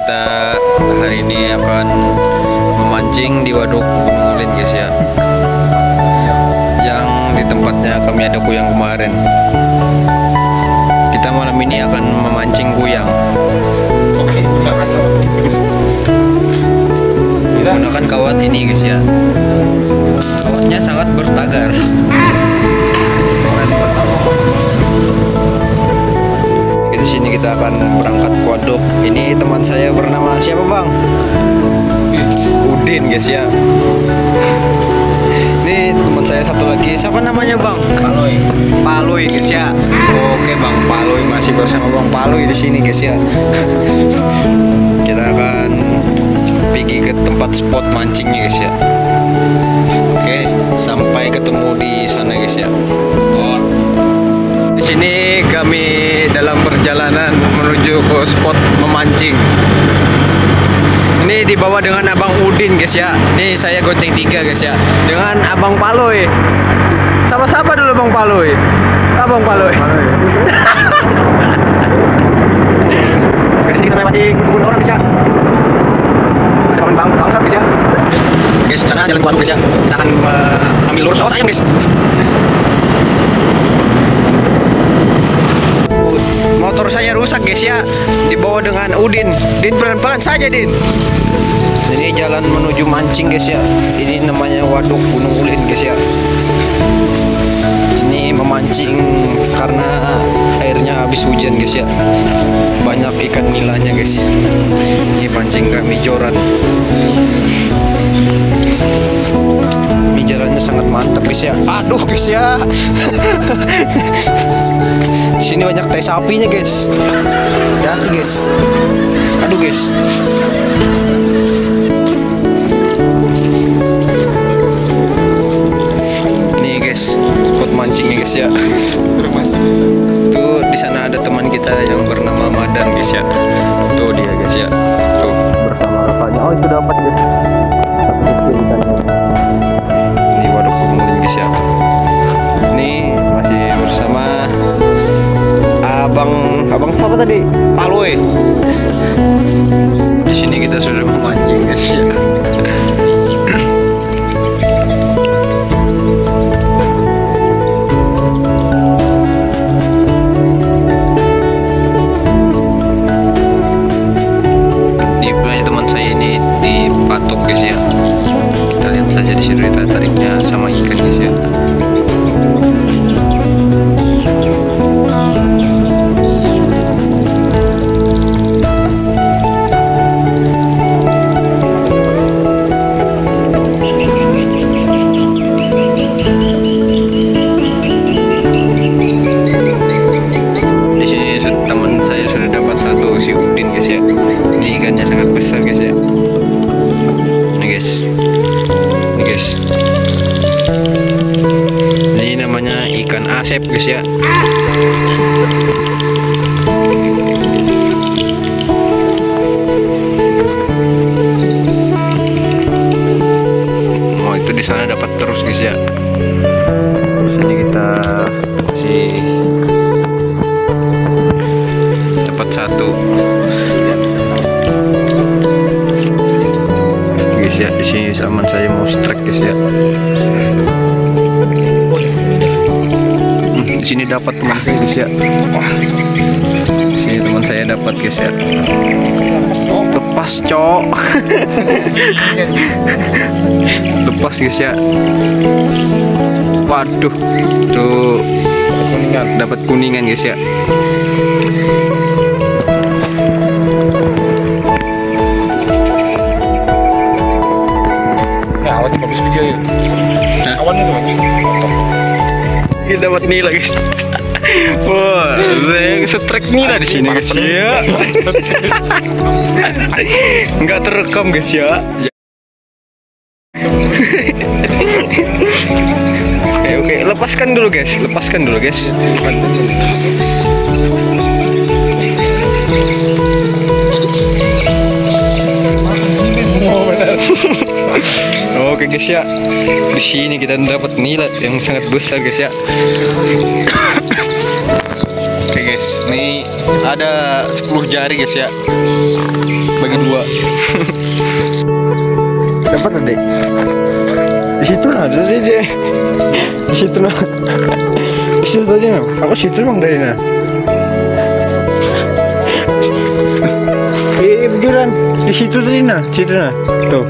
kita hari ini akan memancing di waduk Gunung Ulin guys ya, yang di tempatnya kami ada kuyang kemarin. Kita malam ini akan memancing kuyang. Oke, Menggunakan kawat ini guys ya. Kawatnya sangat bertagar. Di sini kita akan berangkat ke waduk. Ini teman saya bernama siapa bang? Udin guys ya. Ini teman saya satu lagi. Siapa namanya bang? Paloy. Paloy guys ya. Oke bang Paloy masih bersama bang Paloy di sini guys ya. Kita akan pergi ke tempat spot mancingnya guys ya. Oke, sampai ketemu di sana guys ya. Di sini kami dalam perjalanan menuju ke spot memancing. Ini dibawa dengan Abang Udin guys ya. Ini saya gonceng 3 guys ya. Dengan Abang Paloy. Sapa-sapa dulu Bang Paloy. Abang Paloy. Guys, kita mancing kebun orang guys ya. Ada pohon bangsat guys ya. Guys, sana jalan ke waduk guys ya. Kita akan ambil lurus. Oh, ayam guys. Motor saya rusak guys ya, dibawa dengan Udin. Din pelan-pelan saja Din. Ini jalan menuju mancing guys ya. Ini namanya waduk Gunung Ulin guys ya. Ini memancing karena airnya habis hujan guys ya. Banyak ikan nilanya guys. Ini pancing kami joran. Ini jalannya sangat mantap guys ya. Aduh guys ya. Di sini banyak tai sapinya guys. Hati guys. Aduh guys. Nih guys, spot mancingnya guys ya. Tuh di sana ada teman kita yang bernama Madan guys ya. Tuh dia guys ya. Tuh bersama kakaknya. Oh itu dapat guys. Satu kecil ikannya. Ini waduk Gunung Ulin guys ya. Ini masih bersama Abang apa tadi? Paloy. Di sini kita sudah memancing guys ya. Di punya teman saya ini dipatok guys ya. Kita lihat saja di sini tariknya sama ikan guys ya. Si Udin guys ya. Ini ikannya sangat besar guys ya. Ini guys. Ini guys. Ini namanya ikan asep guys ya. Oh itu di sana dapat terus guys ya. Terus ini kita masih dapat satu guys ya. Di sini sama saya mau strike guys ya. Di sini dapat teman saya guys ya. Di sini teman saya dapat guys ya. Lepas cok. Lepas guys ya. Waduh tuh dapat kuningan guys ya. Awannya bagus video ya. Awannya tuh bagus. Kita dapat nila guys. Wah, saya setrek nila di sini guys ya. Nggak terekam guys ya. Oke, lepaskan dulu guys, lepaskan dulu guys. Oke guys ya, di sini kita dapat nila yang sangat besar guys ya. Oke guys. guys. Nih ada 10 jari guys ya. Bagi 2. Dapat tadi. Di situ nah, dia. Di situ nah. Di situ tadi nah. Aku situ bang dari nah. Beneran di situ tadi nah, situ nah. Tuh.